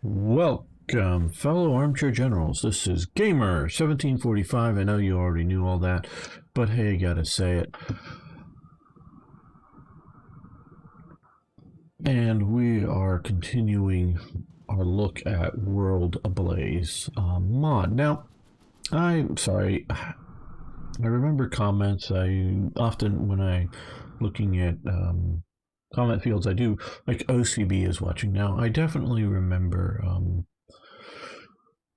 Welcome, fellow armchair generals. This is Gamer 1745. I know you already knew all that, but hey, I gotta say it. And we are continuing our look at World Ablaze mod. Now, I'm sorry. I remember comments. I often, when I looking at comment fields, I do like OCB is watching now. I definitely remember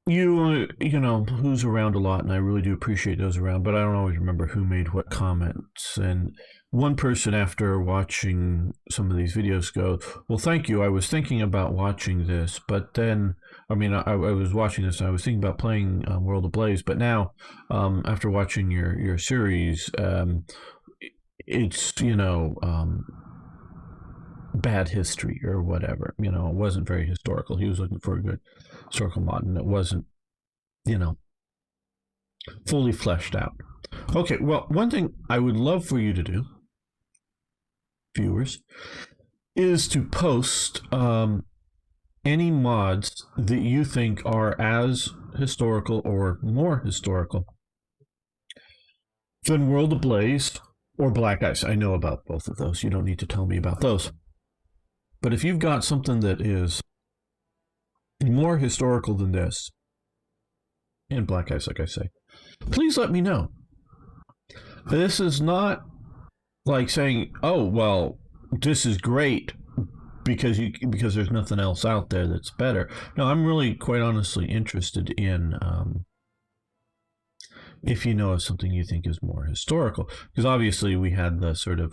you know who's around a lot, and I really do appreciate those around, but I don't always remember who made what comments. And one person, after watching some of these videos, goes, well, thank you, I was thinking about watching this, but then I was watching this and I was thinking about playing World of Blaze, but now after watching your series, it's bad history or whatever. It wasn't very historical. He was looking for a good historical mod, and it wasn't, you know, fully fleshed out. Okay, well, one thing I would love for you to do, viewers, is to post any mods that you think are as historical or more historical than World Ablaze or Black Ice. I know about both of those. You don't need to tell me about those. But if you've got something that is more historical than this, and Black Ice, like I say, please let me know. This is not like saying, oh, well, this is great because there's nothing else out there that's better. No, I'm really quite honestly interested in if you know of something you think is more historical. Because obviously we had the sort of,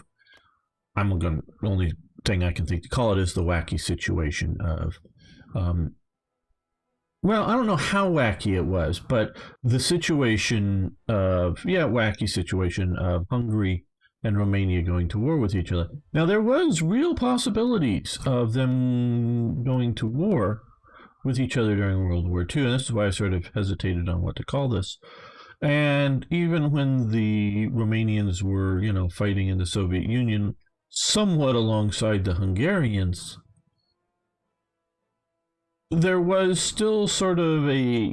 the only thing I can think to call it is the wacky situation of well, I don't know how wacky it was, but the situation of, wacky situation of Hungary and Romania going to war with each other. Now, there was real possibilities of them going to war with each other during World War II, and this is why I sort of hesitated on what to call this. And even when the Romanians were, fighting in the Soviet Union, somewhat alongside the Hungarians, there was still sort of a,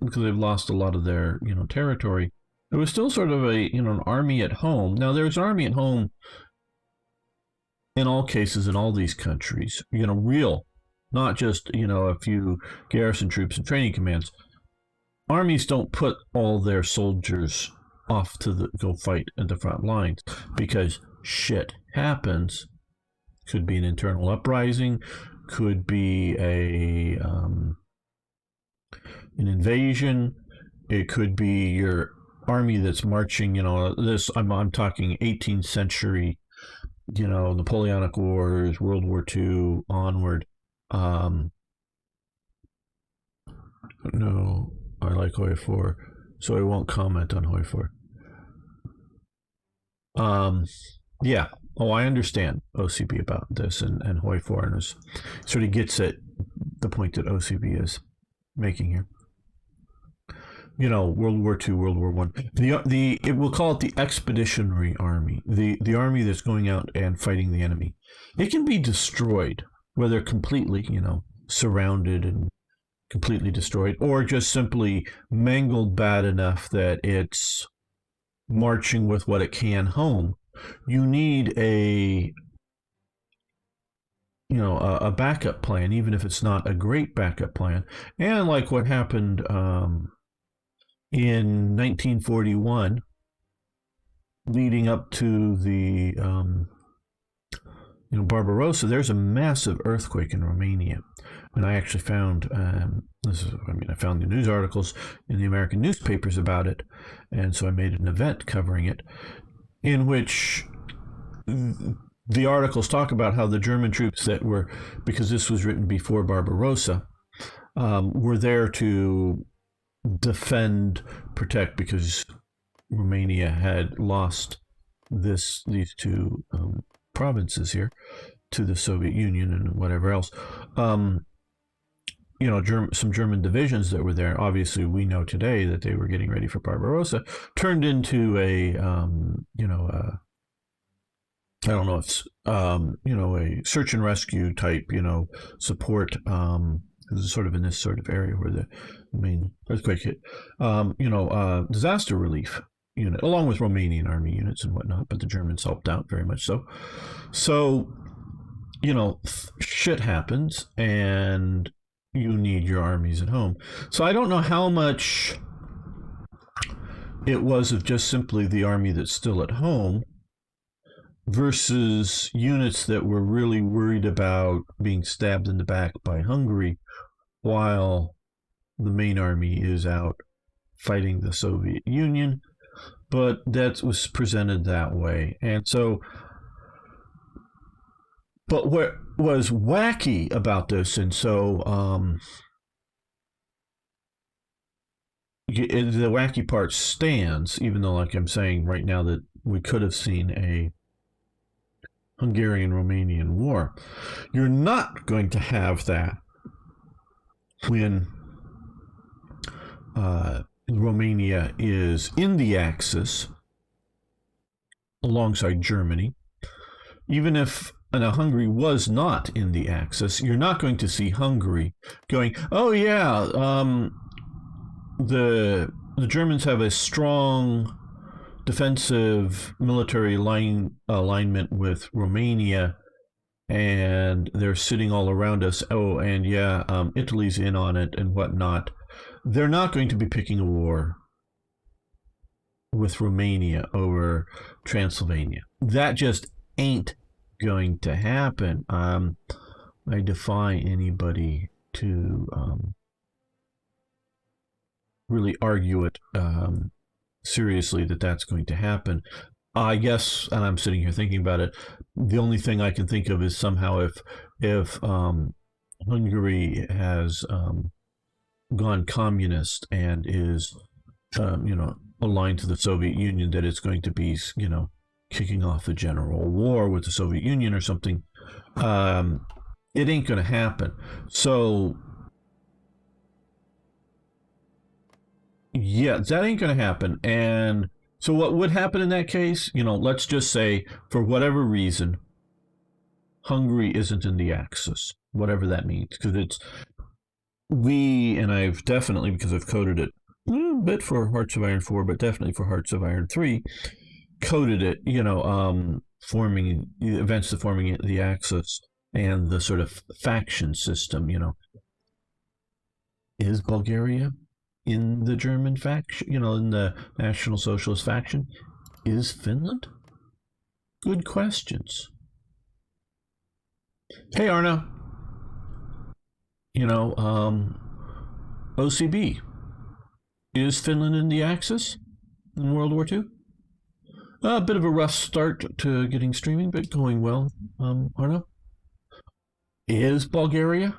because they've lost a lot of their, territory, there was still sort of a, an army at home. Now, there's an army at home in all cases in all these countries, real, not just, a few garrison troops and training commands. Armies don't put all their soldiers off to go fight at the front lines because shit happens. Could be an internal uprising, could be an invasion. It could be your army that's marching. I'm talking 18th century. Napoleonic Wars, World War II onward. No, I like Hoi 4, so I won't comment on Hoi 4. Yeah. Oh, I understand OCB about this and Hoi 4, and sort of gets at the point that OCB is making here. World War II, World War One. We'll call it the expeditionary army, the army that's going out and fighting the enemy. It can be destroyed, whether completely, surrounded and completely destroyed, or just simply mangled bad enough that it's marching with what it can home. You need a backup plan, even if it's not a great backup plan. And like what happened in 1941, leading up to the Barbarossa, there's a massive earthquake in Romania. And I actually found I found the news articles in the American newspapers about it, and so I made an event covering it, in which the articles talk about how the German troops that were, because this was written before Barbarossa, were there to defend, protect, because Romania had lost these two provinces here to the Soviet Union and whatever else. Some German divisions that were there, obviously we know today that they were getting ready for Barbarossa, turned into a I don't know if a search and rescue type, support This is sort of in this sort of area where the main earthquake hit. Disaster relief unit, along with Romanian army units and whatnot, but the Germans helped out very much so. So, shit happens, and you need your armies at home. So I don't know how much it was of just simply the army that's still at home versus units that were really worried about being stabbed in the back by Hungary while the main army is out fighting the Soviet Union. But that was presented that way. And so, but what was wacky about this, and so the wacky part stands, even though, like I'm saying right now, that we could have seen a Hungarian Romanian war. You're not going to have that when Romania is in the Axis alongside Germany. Even if Hungary was not in the Axis, you're not going to see Hungary going, oh yeah, the Germans have a strong defensive military alignment with Romania, and they're sitting all around us. Oh, and yeah, Italy's in on it and whatnot. They're not going to be picking a war with Romania over Transylvania. That just ain't going to happen. I defy anybody to really argue it seriously that that's going to happen. I guess, and I'm sitting here thinking about it, the only thing I can think of is somehow if Hungary has gone communist and is aligned to the Soviet Union, that it's going to be kicking off a general war with the Soviet Union or something. It ain't going to happen. So yeah, that ain't going to happen. And so what would happen in that case? Let's just say, for whatever reason, Hungary isn't in the Axis, whatever that means, because and I've definitely, because I've coded it a bit for Hearts of Iron 4, but definitely for Hearts of Iron 3, coded it, forming events that forming the Axis and the sort of faction system, Is Bulgaria in the German faction, in the National Socialist faction? Is Finland? Good questions. Hey, Arno. OCB. Is Finland in the Axis in World War II? A bit of a rough start to getting streaming, but going well. Arno? Is Bulgaria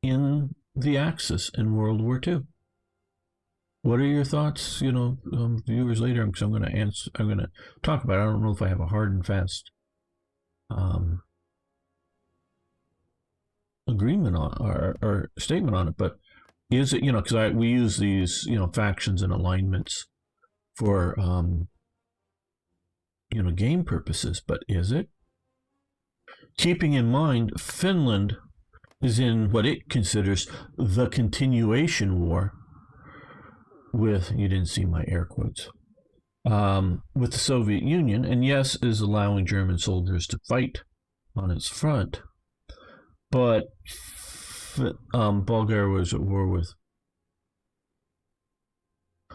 in the Axis in World War II? What are your thoughts, viewers later? Because I'm going to talk about it. I don't know if I have a hard and fast agreement on or statement on it, but is it, because we use these, factions and alignments for, game purposes, but is it? Keeping in mind, Finland is in what it considers the continuation war with, you didn't see my air quotes, with the Soviet Union, and yes, is allowing German soldiers to fight on its front, but Bulgaria was at war with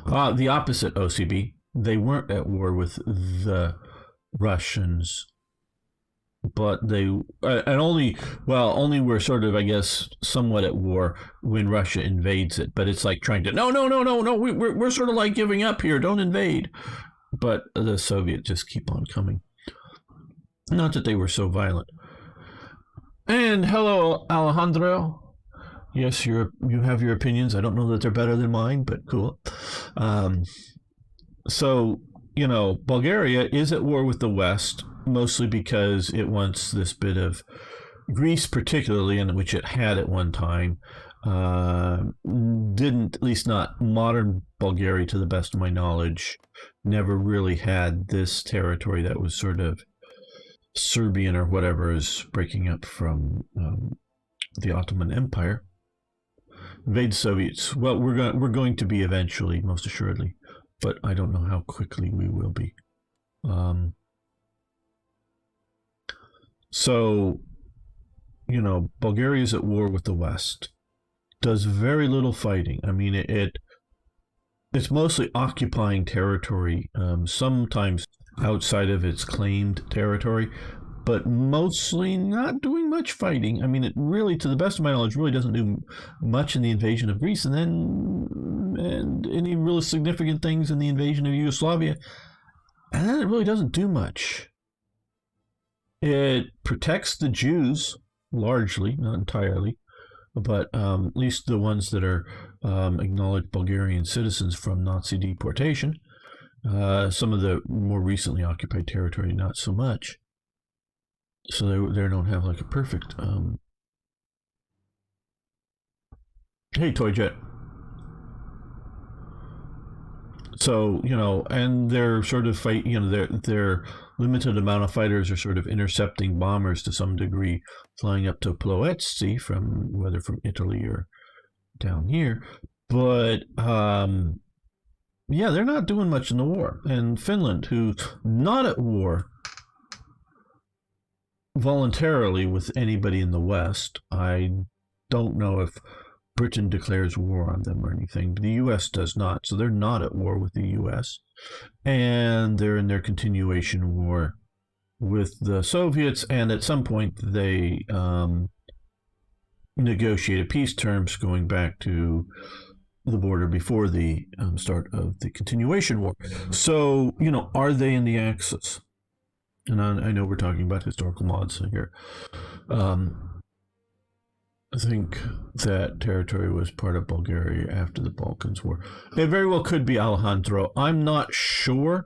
the opposite OCB. They weren't at war with the Russians, but they only were sort of, I guess, somewhat at war when Russia invades it. But it's like trying to no, we're sort of like giving up here. Don't invade. But the Soviets just keep on coming. Not that they were so violent. And hello, Alejandro. Yes, you have your opinions. I don't know that they're better than mine, but cool. So, Bulgaria is at war with the West, mostly because it wants this bit of Greece, particularly, in which it had at one time. Didn't, at least not modern Bulgaria, to the best of my knowledge, never really had this territory that was sort of Serbian or whatever, is breaking up from the Ottoman Empire. Invade the Soviets. Well, we're going to be eventually, most assuredly, but I don't know how quickly we will be. So, Bulgaria is at war with the West. Does very little fighting. I mean, it's mostly occupying territory, sometimes outside of its claimed territory, but mostly not doing much fighting. I mean, it really, to the best of my knowledge, really doesn't do much in the invasion of Greece, and any really significant things in the invasion of Yugoslavia, and then it really doesn't do much. It protects the Jews, largely, not entirely, but at least the ones that are acknowledged Bulgarian citizens from Nazi deportation. Some of the more recently occupied territory, not so much. So they don't have like a perfect. Hey, Toy Jet. So and they're sort of fight. Their limited amount of fighters are sort of intercepting bombers to some degree, flying up to Ploesti whether from Italy or down here. But yeah, they're not doing much in the war. And Finland, who's not at war voluntarily with anybody in the West. I don't know if Britain declares war on them or anything, but the U.S. does not. So they're not at war with the U.S. And they're in their continuation war with the Soviets. And at some point, they negotiated peace terms going back to the border before the start of the continuation war. So, are they in the Axis? And I know we're talking about historical mods here. I think that territory was part of Bulgaria after the Balkans War. It very well could be Alejandro. I'm not sure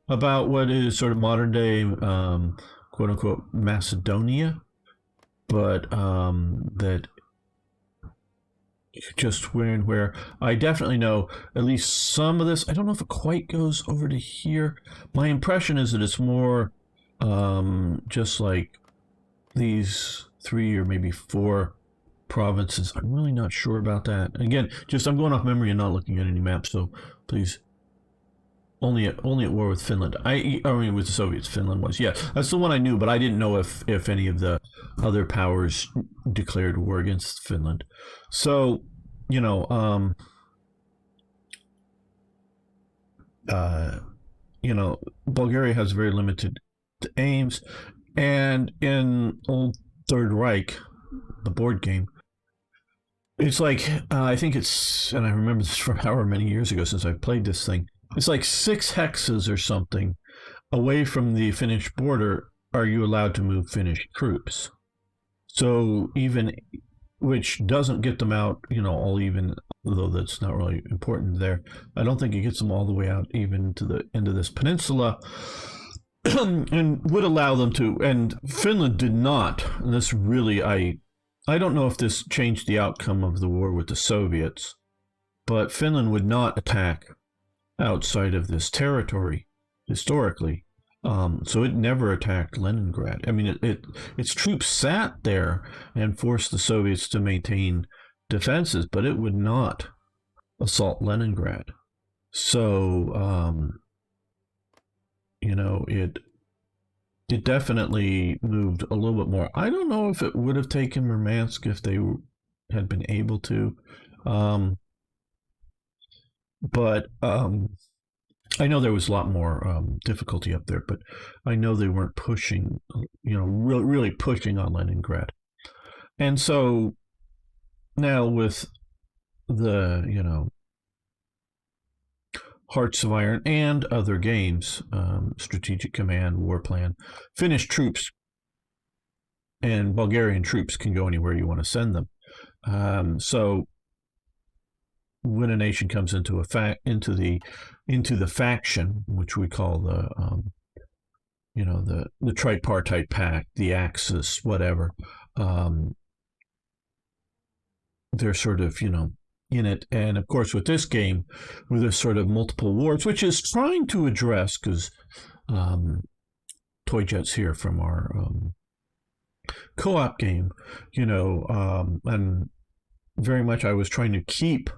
about what is sort of modern day, quote unquote, Macedonia, but that just where I definitely know at least some of this. I don't know if it quite goes over to here. My impression is that it's more just like these 3 or maybe 4 provinces. I'm really not sure about that. Again, I'm going off memory and not looking at any maps, so please. Only at war with Finland. I mean, with the Soviets, Finland was. Yeah, that's the one I knew, but I didn't know if any of the other powers declared war against Finland. So, Bulgaria has very limited aims, and in Old Third Reich, the board game, it's like I think it's, and I remember this from however many years ago since I've played this thing. It's like 6 hexes or something away from the Finnish border are you allowed to move Finnish troops. So even, which doesn't get them out, all even, though that's not really important there. I don't think it gets them all the way out even to the end of this peninsula. And would allow them to, and Finland did not. And this really, I don't know if this changed the outcome of the war with the Soviets, but Finland would not attack outside of this territory historically. So it never attacked Leningrad. I mean, its troops sat there and forced the Soviets to maintain defenses, but it would not assault Leningrad. So, it definitely moved a little bit more. I don't know if it would have taken Murmansk if they had been able to. But I know there was a lot more difficulty up there, but I know they weren't pushing, really pushing on Leningrad. And so now with the, Hearts of Iron and other games, Strategic Command, War Plan, Finnish troops and Bulgarian troops can go anywhere you want to send them. So when a nation comes into the faction, which we call the tripartite pact, the Axis, whatever, they're sort of in it. And of course, with this game, with this sort of multiple wars, which is trying to address, because Toy Jet's here from our co-op game, and very much I was trying to keep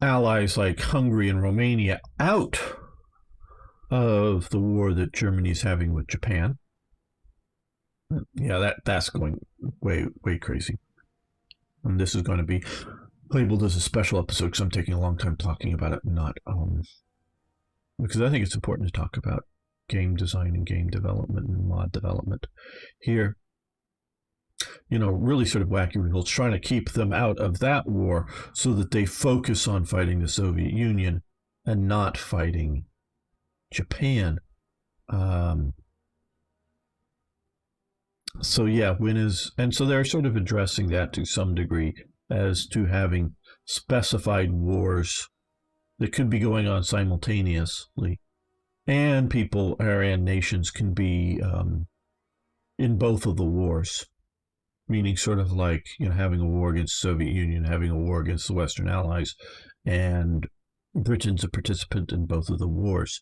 allies like Hungary and Romania out of the war that Germany's having with Japan. Yeah, that's going way crazy. And this is going to be labeled as a special episode because I'm taking a long time talking about it, not because I think it's important to talk about game design and game development and mod development here. Really sort of wacky results, trying to keep them out of that war so that they focus on fighting the Soviet Union and not fighting Japan. So they're sort of addressing that to some degree as to having specified wars that could be going on simultaneously, and people and nations can be in both of the wars, meaning sort of like having a war against the Soviet Union, having a war against the Western Allies, and Britain's a participant in both of the wars,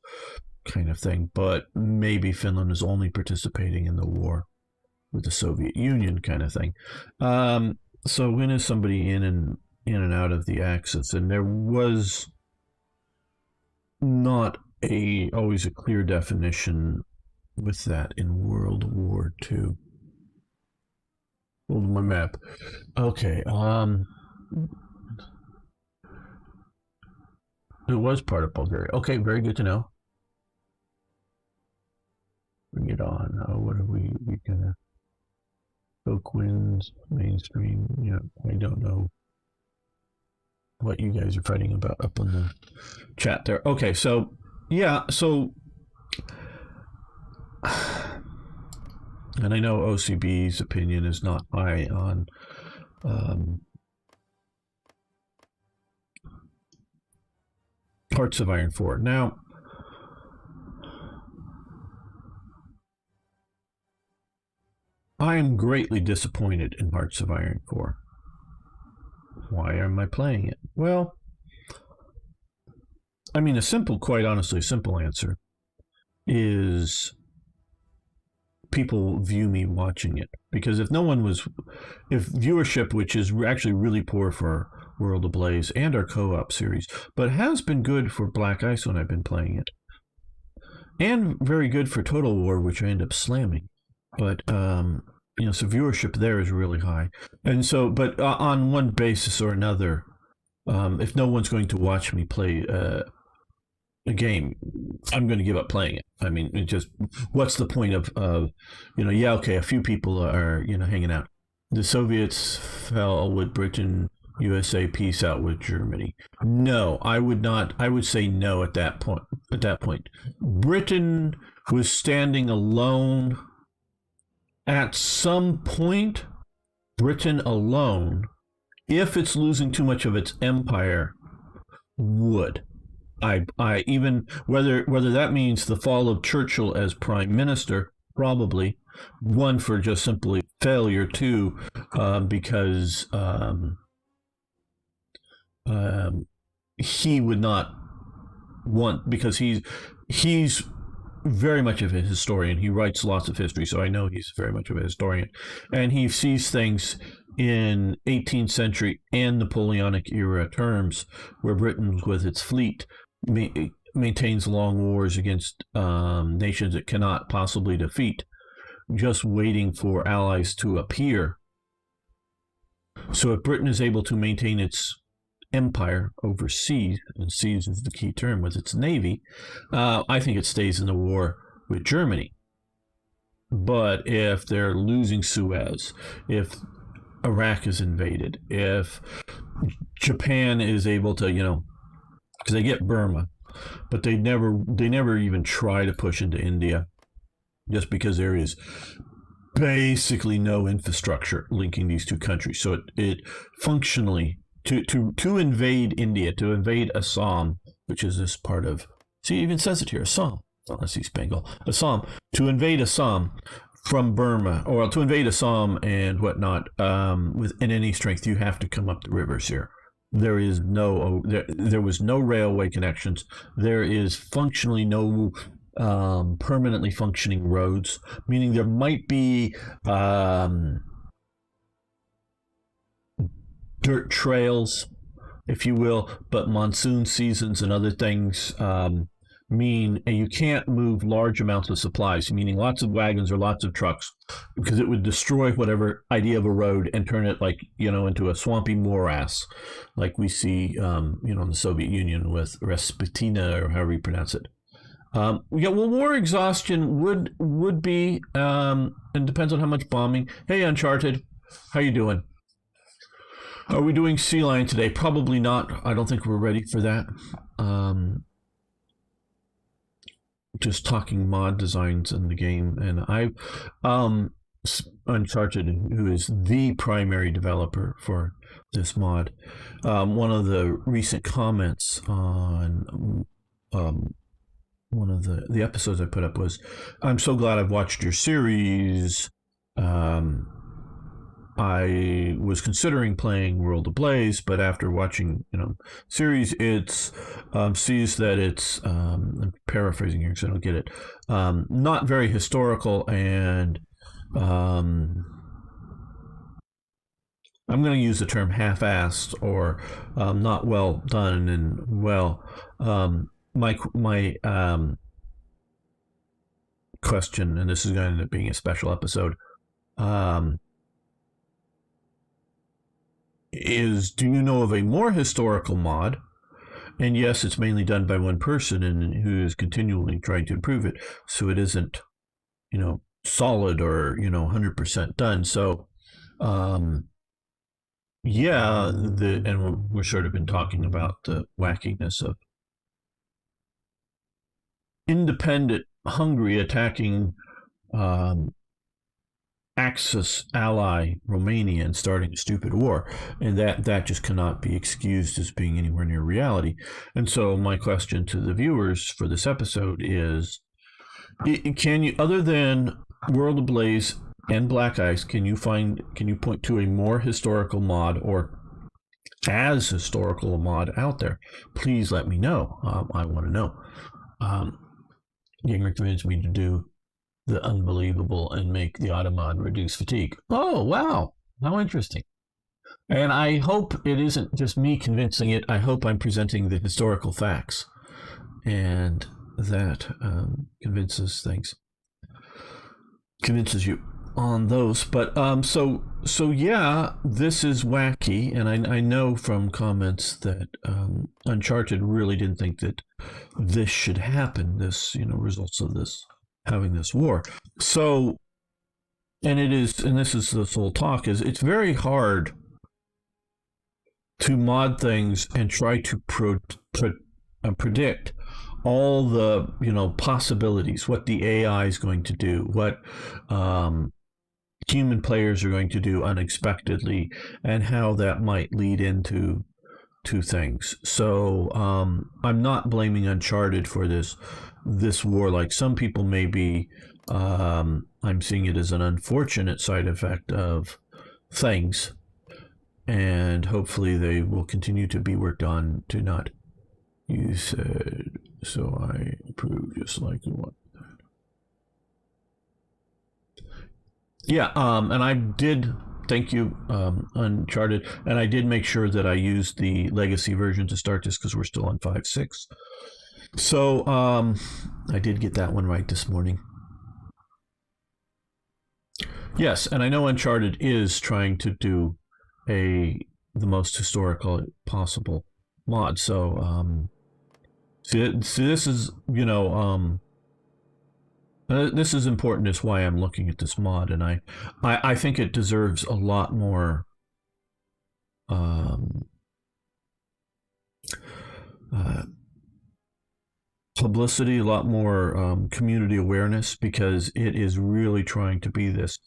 kind of thing. But maybe Finland is only participating in the war with the Soviet Union, kind of thing. So when is somebody in and out of the Axis? And there was not always a clear definition with that in World War II. Hold my map. Okay. It was part of Bulgaria. Okay, very good to know. Bring it on. What are we gonna? Folk Winds, mainstream. I don't know what you guys are fighting about up on the chat there. Okay, so and I know OCB's opinion is not high on Hearts of Iron 4. Now, I am greatly disappointed in Hearts of Iron 4. Why am I playing it? Well, I mean, quite honestly, a simple answer is people view me watching it. Because if viewership, which is actually really poor for World Ablaze and our co-op series, but has been good for Black Ice when I've been playing it, and very good for Total War, which I end up slamming. But so viewership there is really high, and so but on one basis or another, if no one's going to watch me play a game, I'm going to give up playing it. I mean, what's the point of okay, a few people are hanging out. The Soviets fell with Britain, USA, peace out with Germany. No, I would not. I would say no at that point. Britain was standing alone. At some point, Britain alone, if it's losing too much of its empire, would. I even whether that means the fall of Churchill as prime minister, probably. One, for just simply failure. Two, because he would not want, because he's very much of a historian. He writes lots of history, so I know he's very much of a historian. And he sees things in 18th century and Napoleonic era terms, where Britain, with its fleet, maintains long wars against nations it cannot possibly defeat, just waiting for allies to appear. So if Britain is able to maintain its empire overseas, and seas is the key term, with its navy, I think it stays in the war with Germany. But if they're losing Suez, if Iraq is invaded, if Japan is able to, because they get Burma, but they never even try to push into India, just because there is basically no infrastructure linking these two countries. So it functionally, to invade India, to invade Assam, which is this part of, see, it even says it here, Assam, unless East Bengal, Assam, to invade Assam from Burma, or to invade Assam and whatnot, in any strength, you have to come up the rivers here. There was no railway connections. There is functionally no permanently functioning roads, meaning there might be dirt trails, if you will, but monsoon seasons and other things mean you can't move large amounts of supplies, meaning lots of wagons or lots of trucks, because it would destroy whatever idea of a road and turn it into a swampy morass, like we see in the Soviet Union with Rasputina, or however you pronounce it. War exhaustion would be, and depends on how much bombing. Hey, Uncharted, how you doing? Are we doing Sea Lion today? Probably not. I don't think we're ready for that. Just talking mod designs in the game, and Uncharted, who is the primary developer for this mod, one of the recent comments on one of the episodes I put up was, "I'm so glad I've watched your series. I was considering playing World Ablaze, but after watching, series, it's sees that it's I'm paraphrasing here because I don't get it. Not very historical, and I'm going to use the term half-assed, or not well done, and my question, and this is going to end up being a special episode. Is, do you know of a more historical mod? And yes, it's mainly done by one person, and who is continually trying to improve it, so it isn't, solid or 100% done. So, and we're sort of been talking about the wackiness of independent Hungary attacking Axis ally Romania and starting a stupid war, and that just cannot be excused as being anywhere near reality. And so my question to the viewers for this episode is, can you, other than World Ablaze and Black Ice, can you point to a more historical mod, or as historical a mod out there? Please let me know. I want to know. Gang recommends me to do the unbelievable and make the automod reduce fatigue. Oh, wow. How interesting. And I hope it isn't just me convincing it. I hope I'm presenting the historical facts. And that convinces you on those. But so yeah, this is wacky. And I know from comments that Uncharted really didn't think that this should happen, this, results of this, having this war. So, and this is this whole talk, is it's very hard to mod things and try to predict all the possibilities, what the AI is going to do, what human players are going to do unexpectedly, and how that might lead into things. So I'm not blaming Uncharted for this war, like some people may be. I'm seeing it as an unfortunate side effect of things, and hopefully they will continue to be worked on to not. You said, so I approve, just like what. Yeah, and I did. Thank you, Uncharted, and I did make sure that I used the legacy version to start this because we're still on 5.6. So I did get that one right this morning. Yes, and I know Uncharted is trying to do the most historical possible mod. So see, this is this is important. Is why I'm looking at this mod, and I think it deserves a lot more publicity, a lot more community awareness, because it is really trying to be this.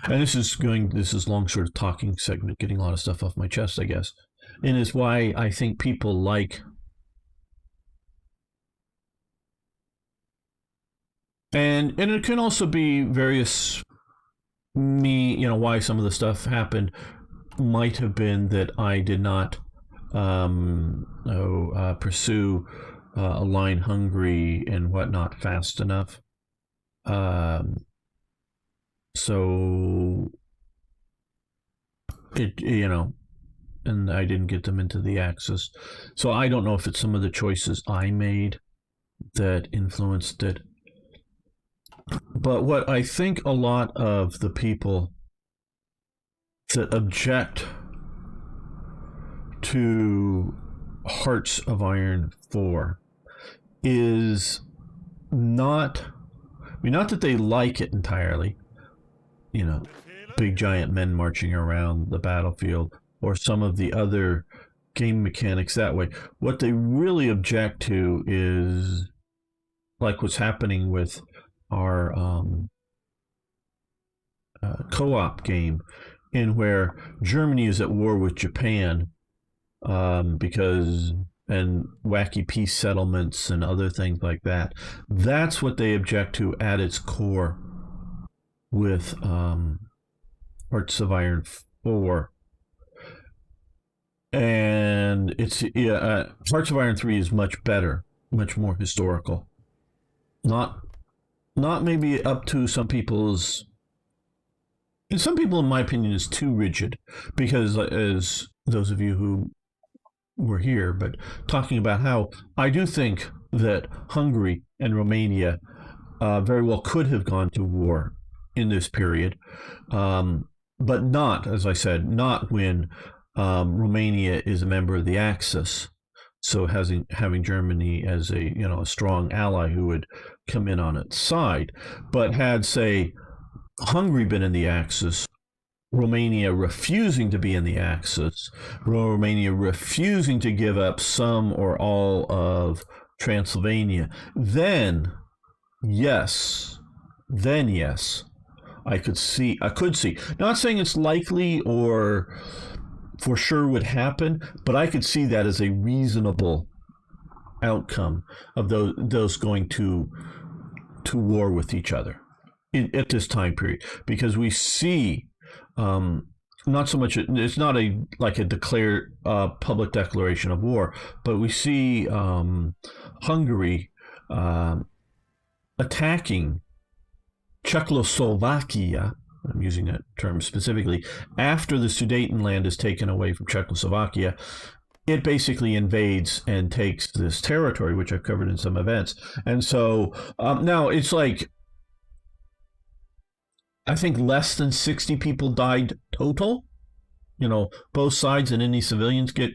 And this is long sort of talking segment, getting a lot of stuff off my chest, I guess, and is why I think people like. And it can also be various why some of the stuff happened might have been that I did not pursue align Hungary and whatnot fast enough. Um, so it, and I didn't get them into the Axis. So I don't know if it's some of the choices I made that influenced it. But what I think a lot of the people that object to Hearts of Iron 4 is not, not that they like it entirely, big giant men marching around the battlefield, or some of the other game mechanics that way. What they really object to is like what's happening with our co-op game, in where Germany is at war with Japan because and wacky peace settlements and other things like that. That's what they object to at its core with Hearts of Iron 4. And it's Hearts of Iron 3 is much better, much more historical. Not maybe up to some people's. And some people, in my opinion, is too rigid, because as those of you who were here, but talking about how I do think that Hungary and Romania very well could have gone to war in this period, but not, as I said, not when Romania is a member of the Axis. So having Germany as a strong ally who would come in on its side, but had, say, Hungary been in the Axis, Romania refusing to be in the Axis, Romania refusing to give up some or all of Transylvania, then yes, I could see. Not saying it's likely or for sure would happen, but I could see that as a reasonable outcome of those going to war with each other at this time period, because we see not so much, it's not a declared public declaration of war, but we see Hungary attacking Czechoslovakia. I'm using that term specifically after the Sudetenland is taken away from Czechoslovakia. It basically invades and takes this territory, which I've covered in some events. And so now it's like, I think less than 60 people died total, both sides, and any civilians get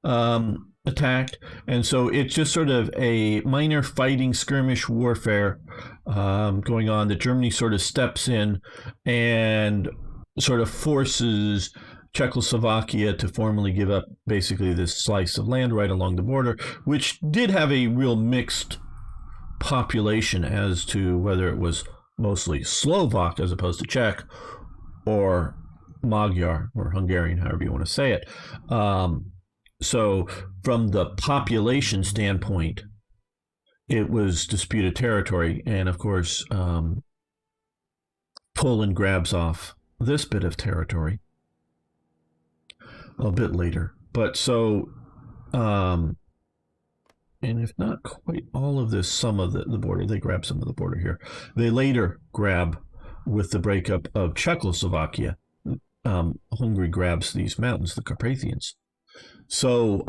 attacked. And so it's just sort of a minor fighting, skirmish warfare going on, that Germany sort of steps in and sort of forces Czechoslovakia to formally give up basically this slice of land right along the border, which did have a real mixed population as to whether it was mostly Slovak as opposed to Czech, or Magyar or Hungarian, however you want to say it. So from the population standpoint, it was disputed territory. And of course, Poland grabs off this bit of territory a bit later. But so, and if not quite all of this, some of the border, they grab some of the border here. They later grab, with the breakup of Czechoslovakia, Hungary grabs these mountains, the Carpathians. So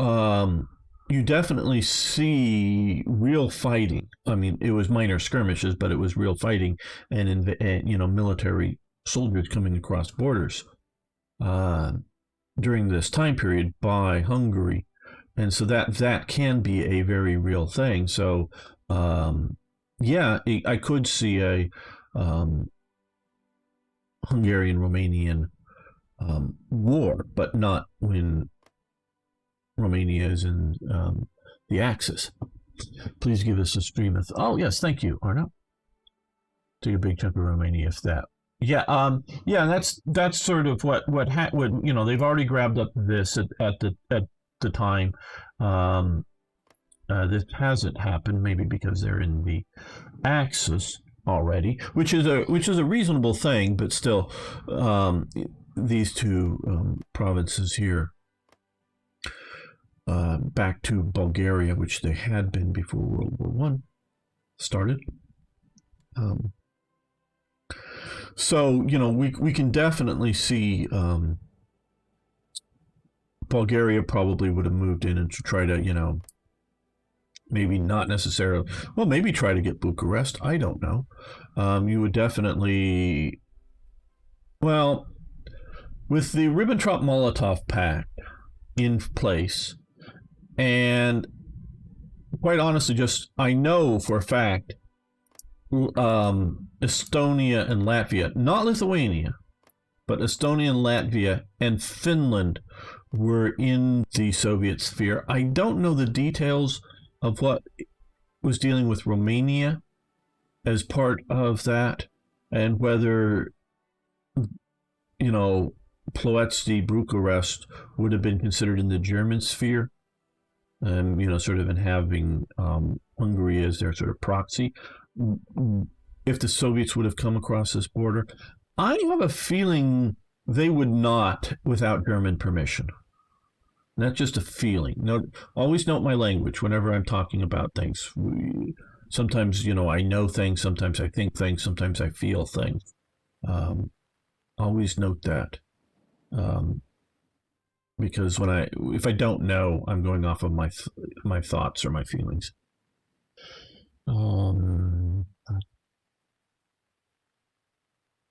you definitely see real fighting. I mean, it was minor skirmishes, but it was real fighting, and military soldiers coming across borders during this time period by Hungary. And so that can be a very real thing. So, I could see a Hungarian-Romanian war, but not when Romania is in the Axis. Please give us a stream of. Oh yes, thank you, Arno. Take a big chunk of Romania, if that. Yeah, that's sort of what they've already grabbed up this at the time. This hasn't happened, maybe because they're in the Axis already, which is a reasonable thing, but still, these two provinces here. back to Bulgaria, which they had been before World War One started. So, we can definitely see Bulgaria probably would have moved in and to try to, maybe not necessarily, well, maybe try to get Bucharest. I don't know. You would definitely, well, with the Ribbentrop-Molotov Pact in place, and quite honestly, I know for a fact, Estonia and Latvia, not Lithuania, but Estonia and Latvia and Finland were in the Soviet sphere. I don't know the details of what was dealing with Romania as part of that, and whether, Ploiești, Bucharest would have been considered in the German sphere, and, sort of in having Hungary as their sort of proxy. If the Soviets would have come across this border, I have a feeling they would not without German permission. Not just a feeling. Always note my language whenever I'm talking about things. Sometimes, I know things, sometimes I think things, sometimes I feel things. Always note that. Because if I don't know, I'm going off of my thoughts or my feelings.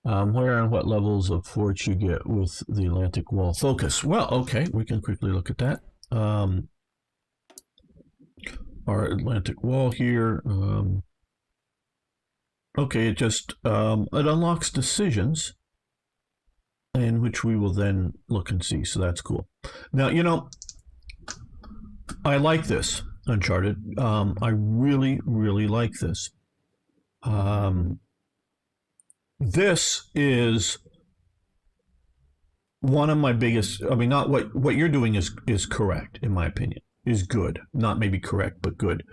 Where and what levels of force you get with the Atlantic Wall focus? Well, okay, we can quickly look at that. Our Atlantic Wall here. Okay, it just it unlocks decisions, in which we will then look and see. So that's cool. Now, I like this Uncharted. I really, really like this. This is one of my biggest. I mean, not what you're doing is correct, in my opinion. Is good, not maybe correct, but good.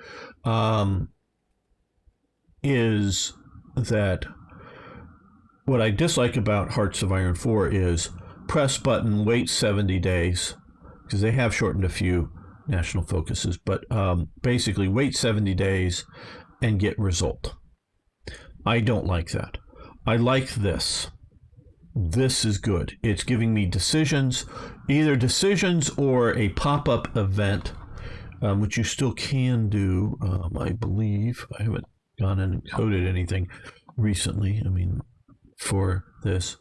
Is that what I dislike about Hearts of Iron 4 is press button, wait 70 days, because they have shortened a few national focuses, but basically wait 70 days and get result. I don't like that. I like this. This is good. It's giving me decisions, either decisions or a pop-up event, which you still can do, I believe. I haven't gone and coded anything recently, for this.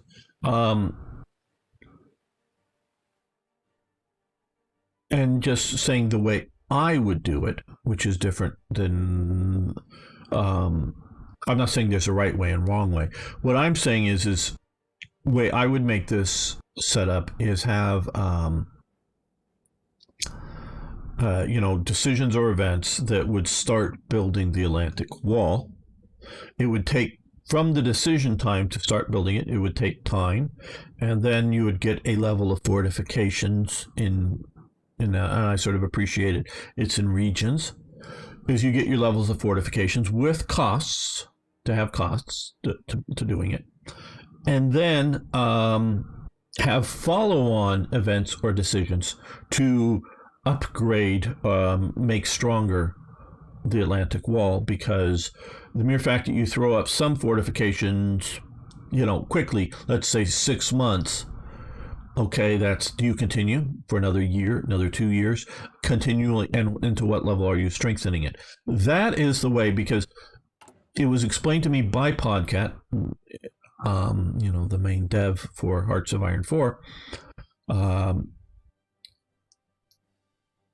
And just saying the way I would do it, which is different than... I'm not saying there's a right way and wrong way. What I'm saying is the way I would make this setup is have, decisions or events that would start building the Atlantic Wall. It would take, from the decision time to start building it, it would take time. And then you would get a level of fortifications and I sort of appreciate it. It's in regions. Is you get your levels of fortifications with costs, to have costs to doing it, and then have follow-on events or decisions to upgrade, make stronger the Atlantic Wall, because the mere fact that you throw up some fortifications, quickly, let's say 6 months, okay, do you continue for another year, another 2 years, continually, and into what level are you strengthening it? That is the way, because it was explained to me by Podcat, the main dev for Hearts of Iron 4.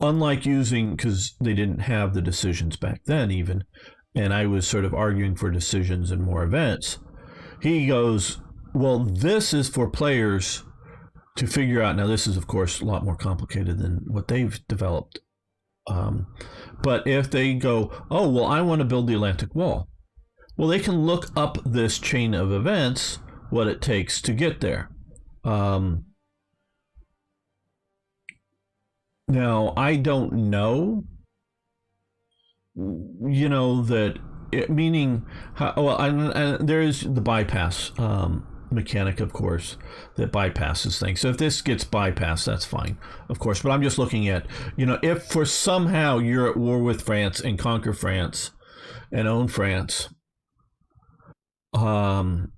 Unlike using, because they didn't have the decisions back then even, and I was sort of arguing for decisions and more events, he goes, well, this is for players to figure out. Now, this is, of course, a lot more complicated than what they've developed. But if they go, oh, well, I want to build the Atlantic Wall, well, they can look up this chain of events, what it takes to get there. Now, I don't know, that it, meaning, how, well, and there is the bypass mechanic, of course, that bypasses things. So if this gets bypassed, that's fine, of course. But I'm just looking at, if for somehow you're at war with France and conquer France and own France, and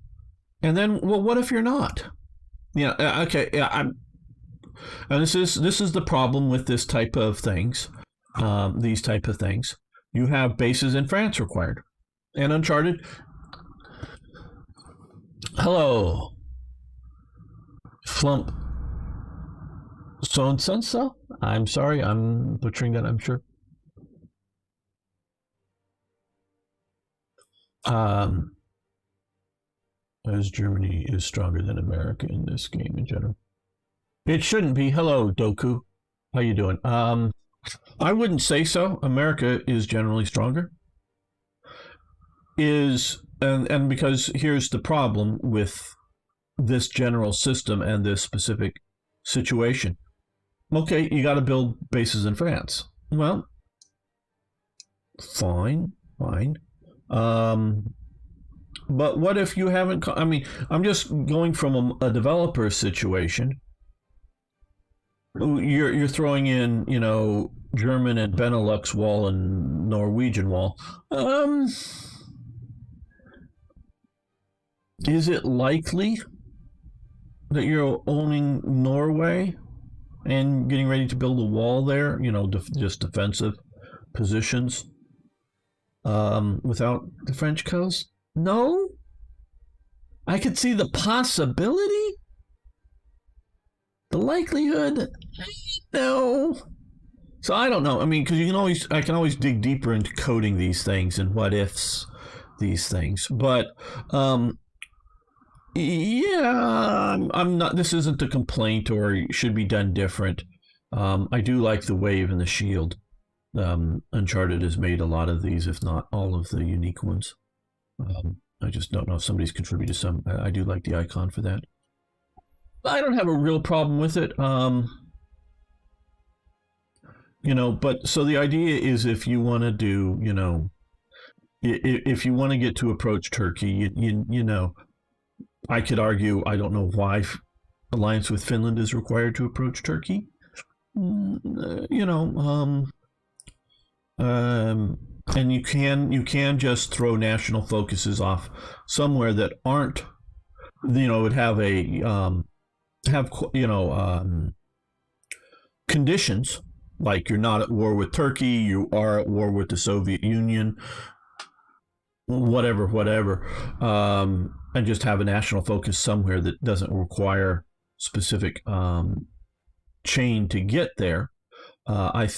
then, well, what if you're not? Okay, yeah, and this is the problem with this type of things, these type of things. You have bases in France required, and Uncharted. Hello, Flump Sonsensa. I'm sorry, I'm butchering that, I'm sure. As Germany is stronger than America in this game in general. It shouldn't be. Hello, Doku. How you doing? I wouldn't say so. America is generally stronger. And because here's the problem with this general system and this specific situation. Okay, you got to build bases in France. Well, fine. But what if you haven't? I mean, I'm just going from a developer situation. You're throwing in, German and Benelux wall and Norwegian wall. Is it likely that you're owning Norway and getting ready to build a wall there? Just defensive positions without the French coast? No. I could see the possibility. The likelihood, no. So I don't know. I mean, because I can always dig deeper into coding these things and what ifs these things. But yeah, I'm not. This isn't a complaint or should be done different. I do like the wave and the shield. Uncharted has made a lot of these, if not all of the unique ones. I just don't know if somebody's contributed some. I do like the icon for that. I don't have a real problem with it. But so the idea is if you want to do, if you want to get to approach Turkey, I could argue, I don't know why alliance with Finland is required to approach Turkey. And you can just throw national focuses off somewhere that aren't, would have conditions like you're not at war with Turkey, you are at war with the Soviet Union, whatever, and just have a national focus somewhere that doesn't require specific chain to get there. That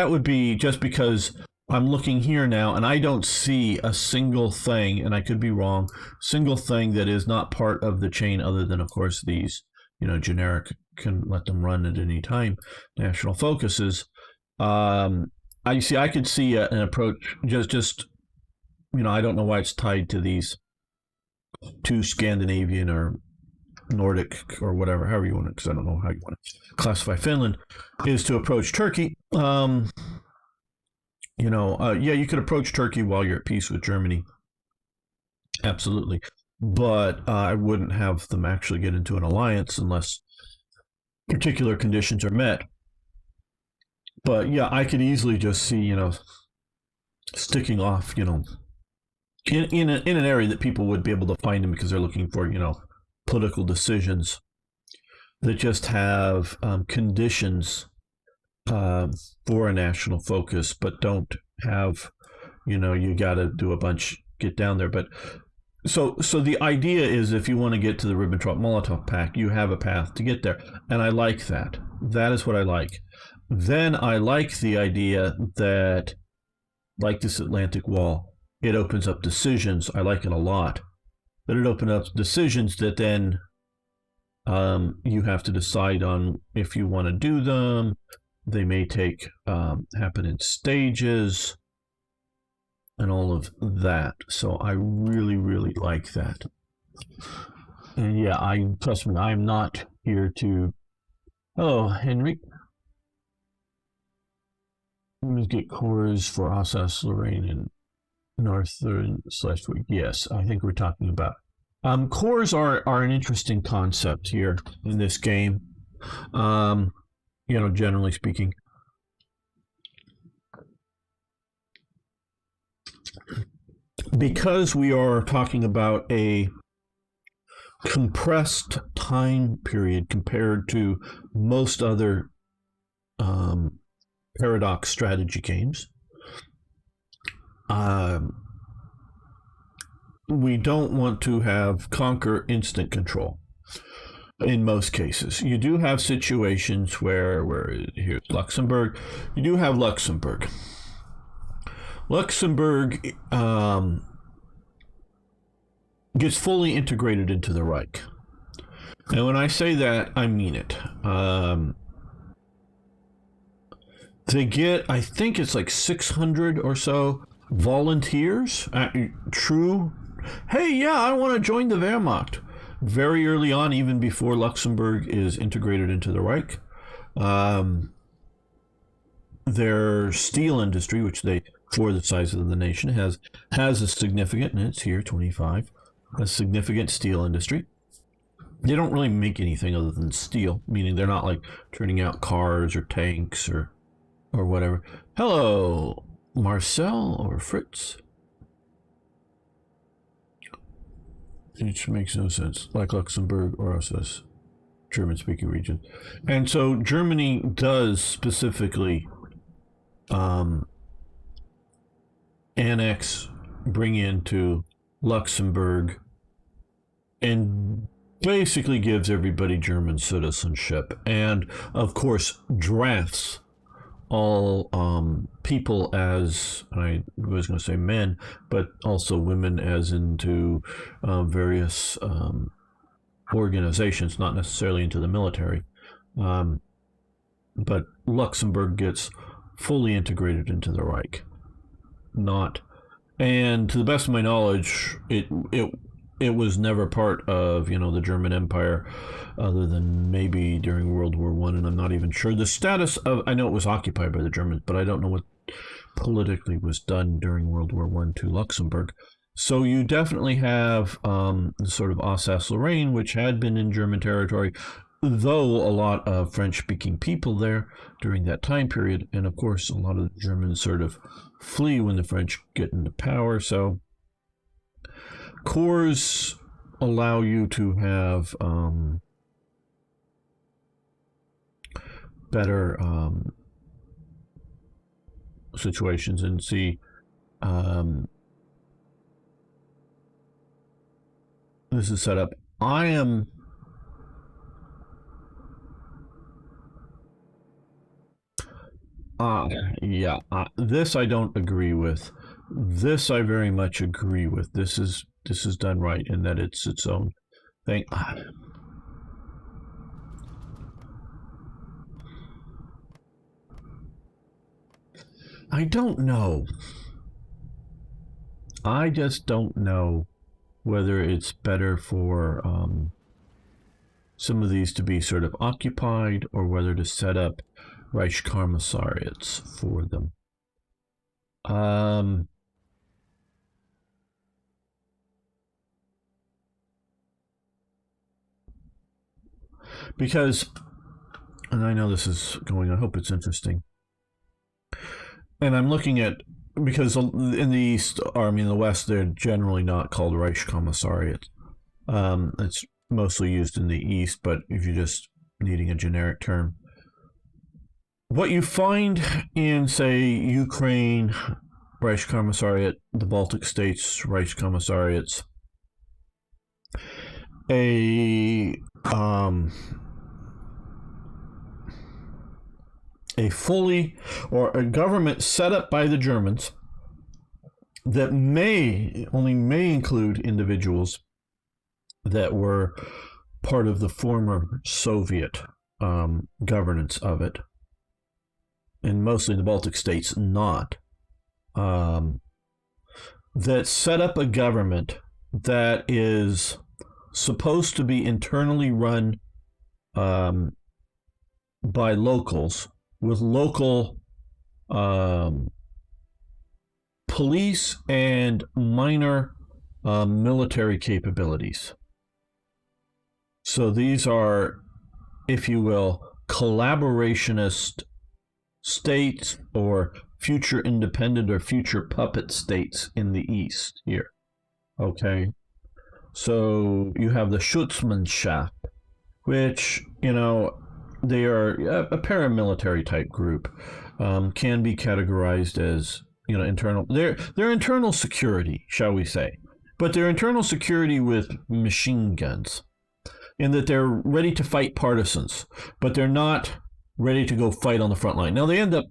would be just because I'm looking here now and I don't see a single thing, and I could be wrong, single thing that is not part of the chain other than, of course, these, generic can let them run at any time, national focuses. I could see an approach just I don't know why it's tied to these two Scandinavian or Nordic or whatever, however you want it, because I don't know how you want to classify Finland, is to approach Turkey. You could approach Turkey while you're at peace with Germany. Absolutely. But I wouldn't have them actually get into an alliance unless particular conditions are met. But yeah, I could easily just see, sticking off, in an area that people would be able to find them because they're looking for, political decisions that just have conditions for a national focus, but don't have, you got to do a bunch, get down there. But so the idea is if you want to get to the Ribbentrop-Molotov Pact, you have a path to get there. And I like that. That is what I like. Then I like the idea that, like this Atlantic Wall, it opens up decisions. I like it a lot. That it opens up decisions that then you have to decide on if you want to do them. They may happen in stages and all of that. So I really, really like that. And yeah, trust me, I'm not here to. Oh, Henry. Let me get cores for Alsace, Lorraine, and Northern / Yes, I think we're talking about Cores are an interesting concept here in this game. Um, generally speaking, because we are talking about a compressed time period compared to most other paradox strategy games. We don't want to have conquer instant control. In most cases, you do have situations where here's Luxembourg. You do have Luxembourg. Luxembourg gets fully integrated into the Reich. And when I say that, I mean it. They get, I think it's like 600 or so volunteers. True. Hey, yeah, I want to join the Wehrmacht. Very early on, even before Luxembourg is integrated into the Reich. Their steel industry, which they, for the size of the nation, has a significant, and it's here, 25, a significant steel industry. They don't really make anything other than steel, meaning they're not like turning out cars or tanks or whatever. Hello, Marcel or Fritz. Which makes no sense, like Luxembourg or us German-speaking region. And so Germany does specifically annex, bring into Luxembourg, and basically gives everybody German citizenship, and of course drafts all people as, I was going to say men, but also women as into various organizations, not necessarily into the military. But Luxembourg gets fully integrated into the Reich. Not, and to the best of my knowledge, it was never part of the German Empire, other than maybe during World War I, and I'm not even sure the status of. I know it was occupied by the Germans, but I don't know what politically was done during World War I to Luxembourg. So you definitely have the sort of Alsace-Lorraine, which had been in German territory, though a lot of French-speaking people there during that time period, and of course a lot of the Germans sort of flee when the French get into power. So cores allow you to have better situations, and see this is set up. This I don't agree with. This I very much agree with. This is done right in that it's its own thing. I don't know. I just don't know whether it's better for some of these to be sort of occupied, or whether to set up Reich commissariats for them. Because, and I know this is going, I hope it's interesting. And I'm looking at, because in the East, or I mean the West, they're generally not called Reich commissariat. It's mostly used in the East, but if you're just needing a generic term. What you find in, say, Ukraine, Reich commissariat, the Baltic states, Reich commissariats, a fully, or a government set up by the Germans that only may include individuals that were part of the former Soviet governance of it, and mostly the Baltic states not, that set up a government that is supposed to be internally run by locals, with local police and minor military capabilities. So these are, if you will, collaborationist states or future independent or future puppet states in the East here. Okay. So you have the Schutzmannschaft, which, they are a paramilitary type group, can be categorized as, internal. They're internal security, shall we say. But they're internal security with machine guns, in that they're ready to fight partisans, but they're not ready to go fight on the front line. Now, they end up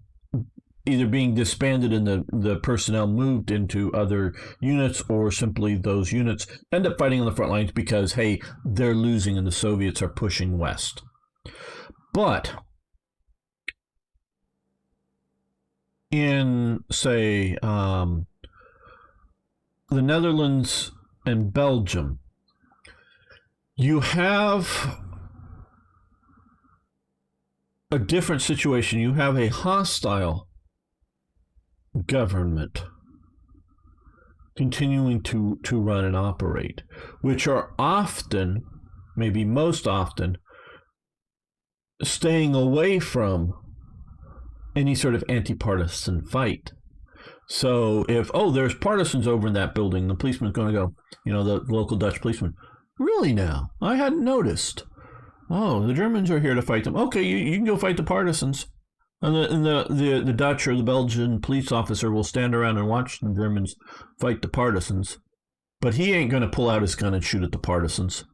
either being disbanded and the personnel moved into other units, or simply those units end up fighting on the front lines because, hey, they're losing and the Soviets are pushing west. But in, say, the Netherlands and Belgium, you have a different situation. You have a hostile government continuing to run and operate, which are often, maybe most often, staying away from any sort of anti-partisan fight. So if, there's partisans over in that building, the policeman's going to go, the local Dutch policeman, really now? I hadn't noticed. Oh, the Germans are here to fight them. Okay, you can go fight the partisans. And the Dutch or the Belgian police officer will stand around and watch the Germans fight the partisans. But he ain't going to pull out his gun and shoot at the partisans.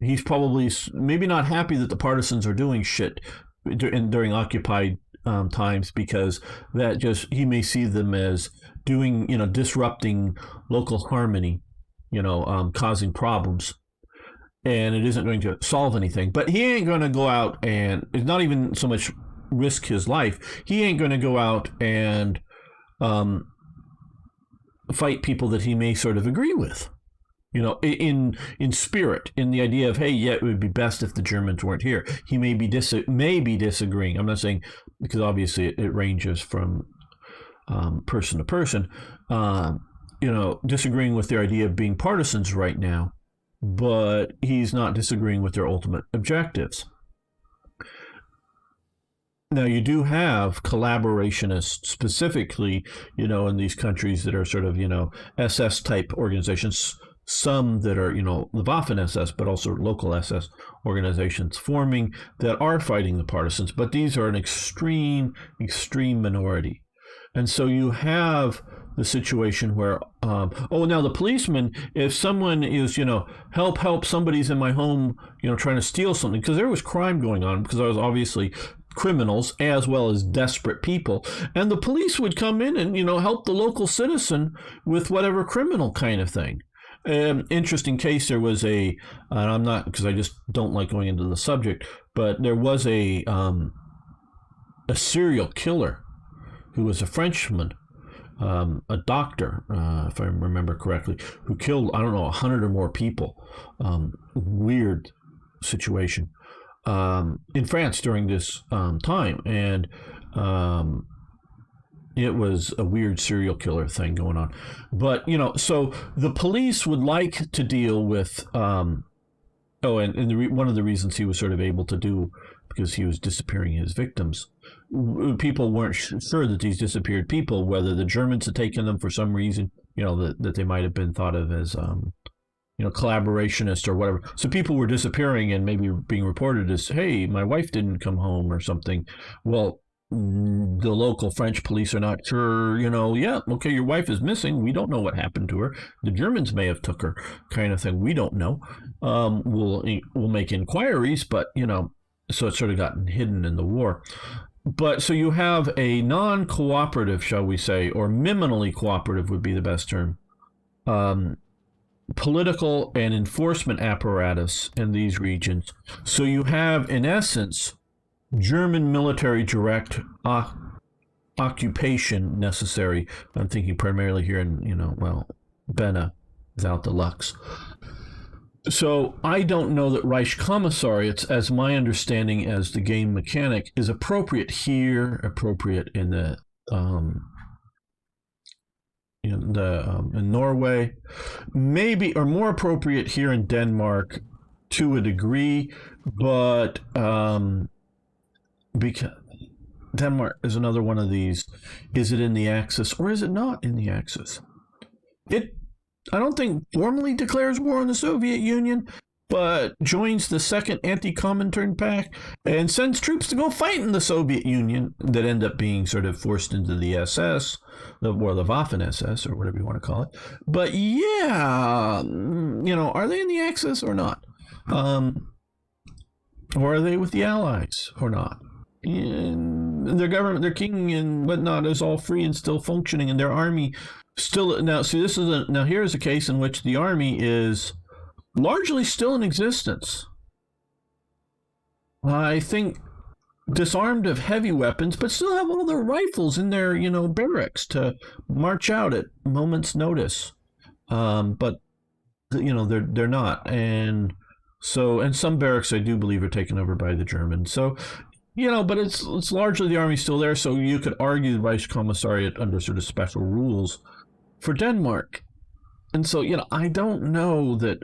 He's probably maybe not happy that the partisans are doing shit during occupied times, because that he may see them as doing, disrupting local harmony, causing problems. And it isn't going to solve anything. But he ain't going to go out and, it's not even so much risk his life. He ain't going to go out and fight people that he may sort of agree with. In spirit, in the idea of, hey, yeah, it would be best if the Germans weren't here. He may be disagreeing. I'm not saying, because obviously it ranges from person to person. Disagreeing with their idea of being partisans right now, but he's not disagreeing with their ultimate objectives. Now, you do have collaborationists specifically, in these countries that are sort of, SS type organizations. Some that are, the Waffen SS, but also local SS organizations forming that are fighting the partisans. But these are an extreme minority. And so you have the situation where, now the policeman, if someone is, help, somebody's in my home, trying to steal something, because there was crime going on, because there was obviously criminals as well as desperate people, and the police would come in and, help the local citizen with whatever criminal kind of thing. Interesting case, there was and I'm not, because I just don't like going into the subject, but there was a serial killer who was a Frenchman, a doctor, if I remember correctly, who killed, 100 or more people. Weird situation in France during this time. And it was a weird serial killer thing going on. But, so the police would like to deal with, one of the reasons he was sort of able to do, because he was disappearing his victims. People weren't sure that these disappeared people, whether the Germans had taken them for some reason, that they might have been thought of as, collaborationists or whatever. So people were disappearing and maybe being reported as, hey, my wife didn't come home or something. Well, the local French police are not sure, okay, your wife is missing. We don't know what happened to her. The Germans may have took her, kind of thing. We don't know. We'll make inquiries, but, so it sort of gotten hidden in the war. But so you have a non-cooperative, shall we say, or minimally cooperative would be the best term, political and enforcement apparatus in these regions. So you have, in essence, German military direct occupation necessary. I'm thinking primarily here in, Bena without the Lux. So I don't know that Reich Commissariats, as my understanding as the game mechanic, is appropriate here, appropriate in the in Norway, maybe, or more appropriate here in Denmark to a degree, but because Denmark is another one of these. Is it in the Axis or is it not in the Axis? I don't think formally declares war on the Soviet Union, but joins the second anti-Comintern pact and sends troops to go fight in the Soviet Union that end up being sort of forced into the SS, the Waffen-SS, or whatever you want to call it. But yeah, are they in the Axis or not? Or are they with the Allies or not? And their government, their king and whatnot is all free and still functioning, and their army still. Now, see, here's a case in which the army is largely still in existence. I think disarmed of heavy weapons, but still have all their rifles in their, barracks to march out at moment's notice. But they're not, and some barracks I do believe are taken over by the Germans. So, but it's largely the army still there. So you could argue the Reichskommissariat under sort of special rules for Denmark, and so I don't know that.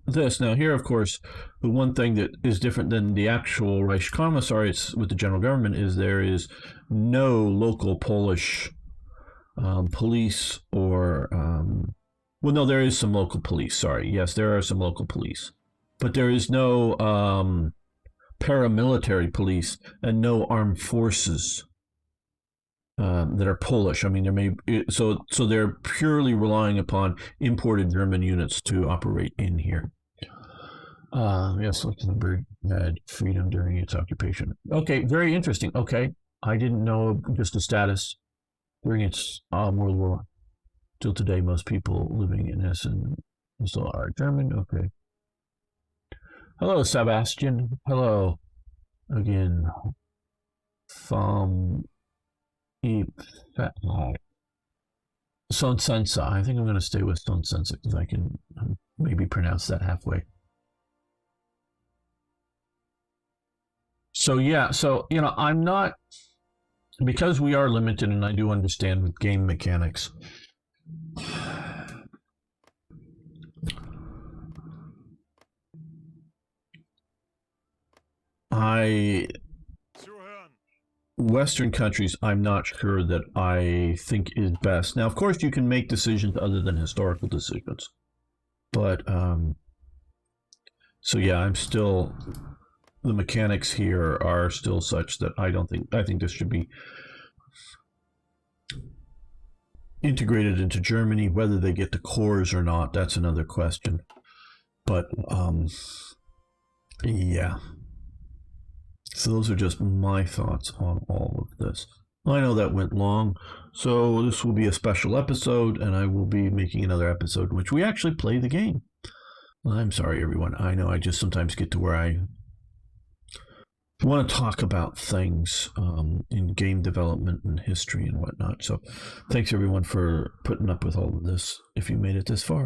This. Now, here, of course, the one thing that is different than the actual Reichskommissariats with the general government is there is no local Polish police or... no, there is some local police, sorry. Yes, there are some local police. But there is no paramilitary police and no armed forces that are Polish. I mean, so they're purely relying upon imported German units to operate in here. Yes, Luxembourg had freedom during its occupation. Okay, very interesting. Okay, I didn't know just the status during its World War. Till today, most people living in Essen still are German. Okay. Hello, Sebastian. Hello again. Sonsensa. I think I'm going to stay with Sonsensa because I can maybe pronounce that halfway. So yeah, I'm not, because we are limited, and I do understand with game mechanics. Western countries, I'm not sure that I think is best. Now, of course, you can make decisions other than historical decisions. But, so yeah, the mechanics here are still such that I think this should be integrated into Germany. Whether they get the cores or not, that's another question. But, yeah. So those are just my thoughts on all of this. I know that went long, so this will be a special episode, and I will be making another episode in which we actually play the game. I'm sorry, everyone. I know I just sometimes get to where I want to talk about things in game development and history and whatnot. So thanks, everyone, for putting up with all of this, if you made it this far.